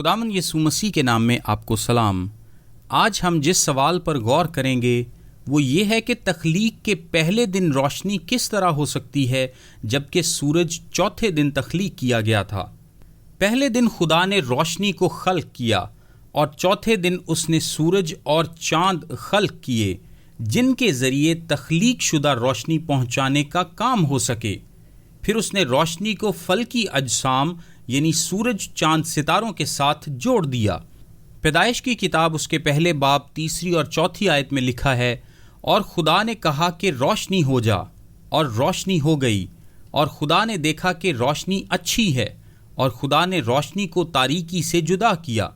خداوند یسوع مسیح کے نام میں آپ کو سلام۔ آج ہم جس سوال پر غور کریں گے وہ یہ ہے کہ تخلیق کے پہلے دن روشنی کس طرح ہو سکتی ہے جبکہ سورج چوتھے دن تخلیق کیا گیا تھا۔ پہلے دن خدا نے روشنی کو خلق کیا اور چوتھے دن اس نے سورج اور چاند خلق کیے جن کے ذریعے تخلیق شدہ روشنی پہنچانے کا کام ہو سکے۔ پھر اس نے روشنی کو فلکی اجسام یعنی سورج، چاند، ستاروں کے ساتھ جوڑ دیا۔ پیدائش کی کتاب اس کے پہلے باب 3 اور 4 آیت میں لکھا ہے، اور خدا نے کہا کہ روشنی ہو جا، اور روشنی ہو گئی، اور خدا نے دیکھا کہ روشنی اچھی ہے، اور خدا نے روشنی کو تاریکی سے جدا کیا،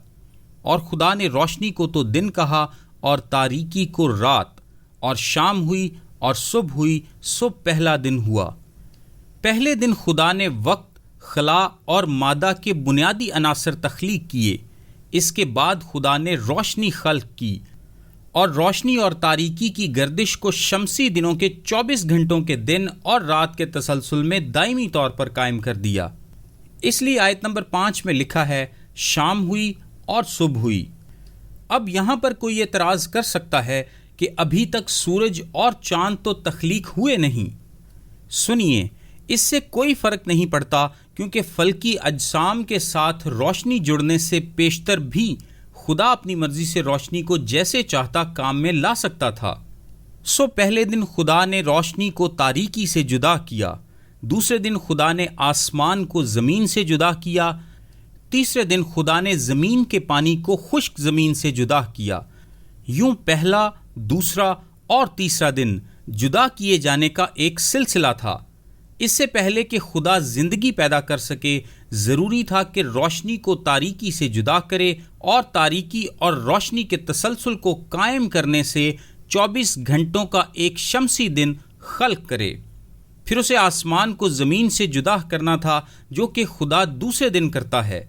اور خدا نے روشنی کو تو دن کہا اور تاریکی کو رات، اور شام ہوئی اور صبح ہوئی، صبح پہلا دن ہوا۔ پہلے دن خدا نے وقت، خلا اور مادہ کے بنیادی عناصر تخلیق کیے۔ اس کے بعد خدا نے روشنی خلق کی اور روشنی اور تاریکی کی گردش کو شمسی دنوں کے 24 گھنٹوں کے دن اور رات کے تسلسل میں دائمی طور پر قائم کر دیا۔ اس لیے آیت نمبر 5 میں لکھا ہے، شام ہوئی اور صبح ہوئی۔ اب یہاں پر کوئی اعتراض کر سکتا ہے کہ ابھی تک سورج اور چاند تو تخلیق ہوئے نہیں۔ سنیے، اس سے کوئی فرق نہیں پڑتا، کیونکہ فلکی اجسام کے ساتھ روشنی جڑنے سے پیشتر بھی خدا اپنی مرضی سے روشنی کو جیسے چاہتا کام میں لا سکتا تھا۔ پہلے دن خدا نے روشنی کو تاریکی سے جدا کیا، دوسرے دن خدا نے آسمان کو زمین سے جدا کیا، تیسرے دن خدا نے زمین کے پانی کو خشک زمین سے جدا کیا۔ یوں پہلا، دوسرا اور تیسرا دن جدا کیے جانے کا ایک سلسلہ تھا۔ اس سے پہلے کہ خدا زندگی پیدا کر سکے، ضروری تھا کہ روشنی کو تاریکی سے جدا کرے اور تاریکی اور روشنی کے تسلسل کو قائم کرنے سے 24 گھنٹوں کا ایک شمسی دن خلق کرے۔ پھر اسے آسمان کو زمین سے جدا کرنا تھا، جو کہ خدا دوسرے دن کرتا ہے۔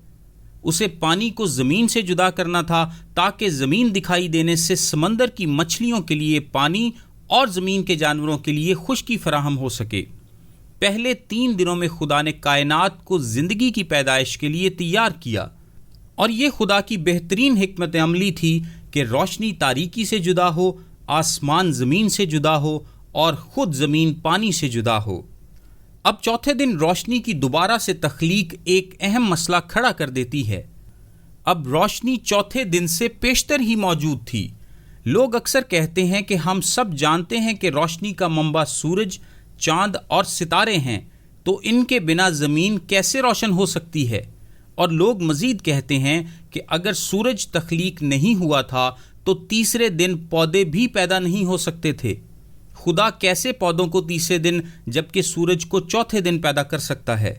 اسے پانی کو زمین سے جدا کرنا تھا تاکہ زمین دکھائی دینے سے سمندر کی مچھلیوں کے لیے پانی اور زمین کے جانوروں کے لیے خشکی فراہم ہو سکے۔ پہلے 3 دنوں میں خدا نے کائنات کو زندگی کی پیدائش کے لیے تیار کیا، اور یہ خدا کی بہترین حکمت عملی تھی کہ روشنی تاریکی سے جدا ہو، آسمان زمین سے جدا ہو، اور خود زمین پانی سے جدا ہو۔ اب چوتھے دن روشنی کی دوبارہ سے تخلیق ایک اہم مسئلہ کھڑا کر دیتی ہے۔ اب روشنی چوتھے دن سے پیشتر ہی موجود تھی۔ لوگ اکثر کہتے ہیں کہ ہم سب جانتے ہیں کہ روشنی کا منبع سورج، چاند اور ستارے ہیں، تو ان کے بنا زمین کیسے روشن ہو سکتی ہے؟ اور لوگ مزید کہتے ہیں کہ اگر سورج تخلیق نہیں ہوا تھا تو تیسرے دن پودے بھی پیدا نہیں ہو سکتے تھے۔ خدا کیسے پودوں کو تیسرے دن جبکہ سورج کو چوتھے دن پیدا کر سکتا ہے؟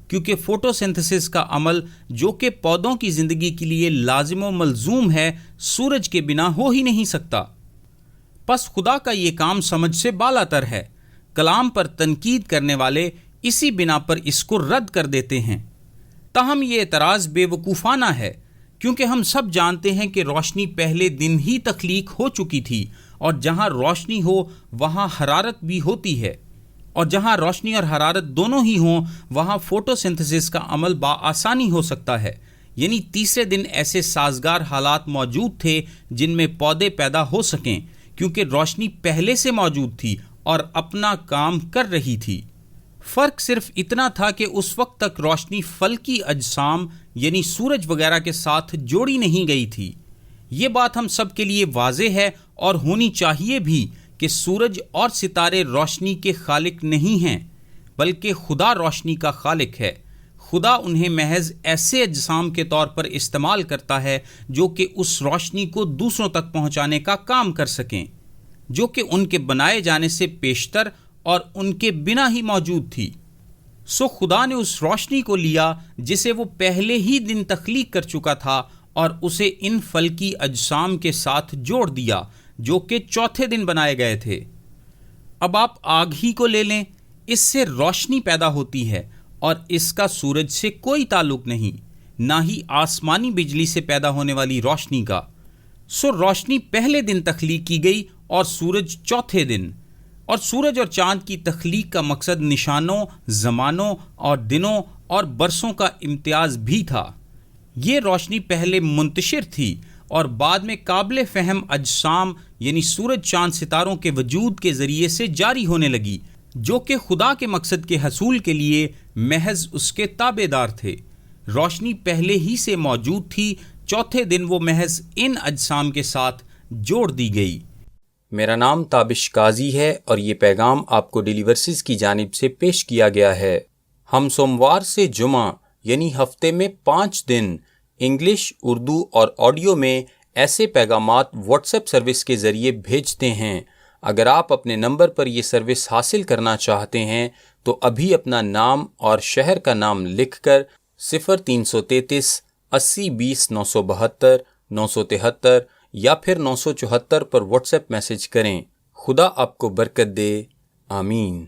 کیونکہ فوٹو سنتھسس کا عمل جو کہ پودوں کی زندگی کے لیے لازم و ملزوم ہے، سورج کے بنا ہو ہی نہیں سکتا۔ پس خدا کا یہ کام سمجھ سے بالاتر ہے۔ کلام پر تنقید کرنے والے اسی بنا پر اس کو رد کر دیتے ہیں۔ تاہم یہ اعتراض بے وقوفانہ ہے، کیونکہ ہم سب جانتے ہیں کہ روشنی پہلے دن ہی تخلیق ہو چکی تھی، اور جہاں روشنی ہو وہاں حرارت بھی ہوتی ہے، اور جہاں روشنی اور حرارت دونوں ہی ہوں وہاں فوٹو سنتھسس کا عمل بآسانی ہو سکتا ہے۔ یعنی تیسرے دن ایسے سازگار حالات موجود تھے جن میں پودے پیدا ہو سکیں، کیونکہ روشنی پہلے سے موجود تھی اور اپنا کام کر رہی تھی۔ فرق صرف اتنا تھا کہ اس وقت تک روشنی فلکی اجسام یعنی سورج وغیرہ کے ساتھ جوڑی نہیں گئی تھی۔ یہ بات ہم سب کے لیے واضح ہے اور ہونی چاہیے بھی کہ سورج اور ستارے روشنی کے خالق نہیں ہیں، بلکہ خدا روشنی کا خالق ہے۔ خدا انہیں محض ایسے اجسام کے طور پر استعمال کرتا ہے جو کہ اس روشنی کو دوسروں تک پہنچانے کا کام کر سکیں، جو کہ ان کے بنائے جانے سے پیشتر اور ان کے بنا ہی موجود تھی۔ خدا نے اس روشنی کو لیا جسے وہ پہلے ہی دن تخلیق کر چکا تھا، اور اسے ان فلکی اجسام کے ساتھ جوڑ دیا جو کہ چوتھے دن بنائے گئے تھے۔ اب آپ آگ ہی کو لے لیں، اس سے روشنی پیدا ہوتی ہے، اور اس کا سورج سے کوئی تعلق نہیں، نہ ہی آسمانی بجلی سے پیدا ہونے والی روشنی کا۔ روشنی پہلے دن تخلیق کی گئی اور سورج چوتھے دن، اور سورج اور چاند کی تخلیق کا مقصد نشانوں، زمانوں اور دنوں اور برسوں کا امتیاز بھی تھا۔ یہ روشنی پہلے منتشر تھی اور بعد میں قابل فہم اجسام یعنی سورج چاند ستاروں کے وجود کے ذریعے سے جاری ہونے لگی، جو کہ خدا کے مقصد کے حصول کے لیے محض اس کے تابع دار تھے۔ روشنی پہلے ہی سے موجود تھی، چوتھے دن وہ محض ان اجسام کے ساتھ جوڑ دی گئی۔ میرا نام تابش قاضی ہے اور یہ پیغام آپ کو ڈیلی ورسز کی جانب سے پیش کیا گیا ہے۔ ہم سوموار سے جمعہ یعنی ہفتے میں 5 دن انگلش، اردو اور آڈیو میں ایسے پیغامات واٹس ایپ سروس کے ذریعے بھیجتے ہیں۔ اگر آپ اپنے نمبر پر یہ سروس حاصل کرنا چاہتے ہیں تو ابھی اپنا نام اور شہر کا نام لکھ کر 0333 80 20 972 973 یا پھر 974 پر واٹس ایپ میسج کریں۔ خدا آپ کو برکت دے، آمین۔